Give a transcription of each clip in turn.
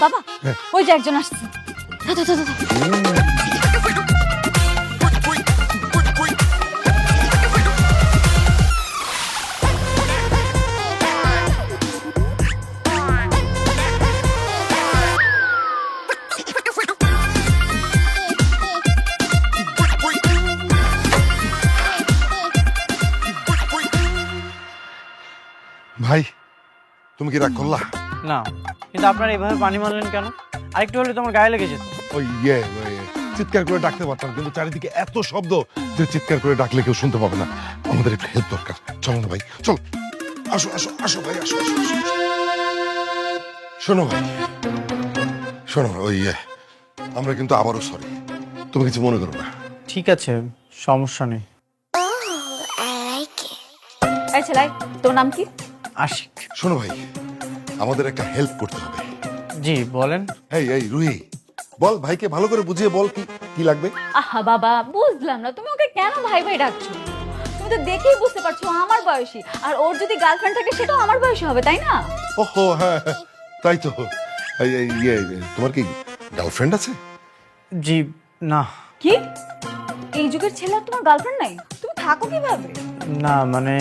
বাবা ওই যে একজন আসছে। ভাই তুমি কি রাগ করলা? না, কিন্তু আপনারা এভাবে পানি মারলেন কেন? আরেকটু হলে তোমার গায়ে লেগে যেত। ওই চিৎকার করে ডাকতে পারতাম, কিন্তু চারিদিকে এত শব্দ যে চিৎকার করে ডাকলে কেউ শুনতে পাবে না। আমাদের একটু হেল্প দরকার। চলো না ভাই, চলো। আসো আসো আসো ভাই, আসো আসো আসো, আসো। শোনো ভাই, শোনো ওই আমরা কিন্তু আবারও সরি, তুমি কিছু মনে করো না। ঠিক আছে, সমস্যা নেই। এই ছেলে, তোর নাম কি? আশিক। শোনো ভাই, আমাদের একটা হেল্প করতে হবে। জি বলেন। এই রুহি, বল ভাইকে ভালো করে বুঝিয়ে বল কি কি লাগবে। আহা বাবা, বুঝলাম না তুমি ওকে কেন ভাই ভাই ডাকছো। তুমি তো দেখেই বুঝতে পারছো আমার বয়সী, আর ওর যদি গার্লফ্রেন্ড থাকে সেটাও আমার বয়সী হবে, তাই না? ওহো হ্যাঁ, তাই তো। তোমার কি গার্লফ্রেন্ড আছে? জি না। কি এই যুগের ছেলে আর তোমার গার্লফ্রেন্ড নাই? তুমি থাকো কিভাবে? না মানে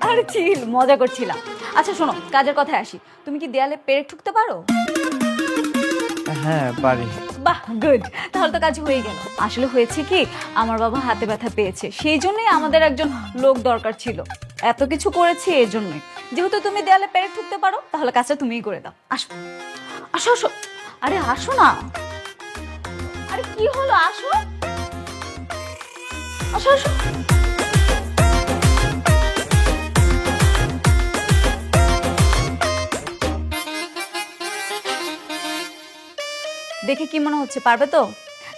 আরে চিল, মজা করছিলাম। আচ্ছা শোনো, কাজের কথায় আসি। তুমি কি দেয়ালে পেরেক ঠুকতে পারো? হ্যাঁ পারি। বাহ গুড, তাহলে তো কাজ হয়ে গেল। আসলে হয়েছে কি, আমার বাবা হাতে ব্যথা পেয়েছে, সেই জন্যই আমাদের একজন লোক দরকার ছিল। এত কিছু করেছি এই জন্যই। যেহেতু তুমি দেয়ালে পেরেক ঠুকতে পারো, তাহলে কাজটা তুমিই করে দাও। আসো আসো আসো, আরে আসো না। আরে কি হলো, আসো আসো আসো। দেখে কি মনে হচ্ছে, পারবে তো?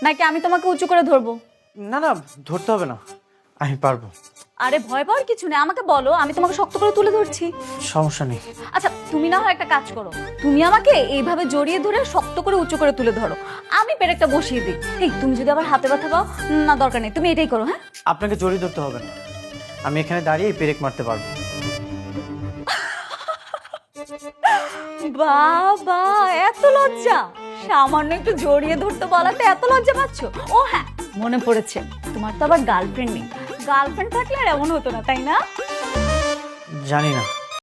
নাকি আমি তোমাকে উঁচু করে ধরবো? না না, ধরতে হবে না, আমি পারবো। আরে ভয় পাওয়ার কিছু নেই, আমাকে বলো, আমি তোমাকে শক্ত করে তুলে ধরছি। সমস্যা নেই। আচ্ছা তুমি না হয় একটা কাজ করো, তুমি আমাকে এইভাবে জড়িয়ে ধরে শক্ত করে উঁচু করে তুলে ধরো, আমি পেরেকটা বসিয়ে দিই। এই তুমি যদি আবার হাতে ব্যথা পাও, না দরকার নেই, তুমি এটাই করো। হ্যাঁ আপনাকে জড়িয়ে ধরতে হবে না, আমি এখানে দাঁড়িয়ে পেরেক মারতে পারবো। বাবা, এত লজ্জা! সামান্য একটু জড়িয়ে ধরতে বলাতে এত লজ্জা পাচ্ছ? ও হ্যাঁ, মনে পড়েছে, তোমার তো আবার গার্লফ্রেন্ড নেই। গার্লফ্রেন্ড থাকলে আর এমন হতো না, তাই না? জানি না,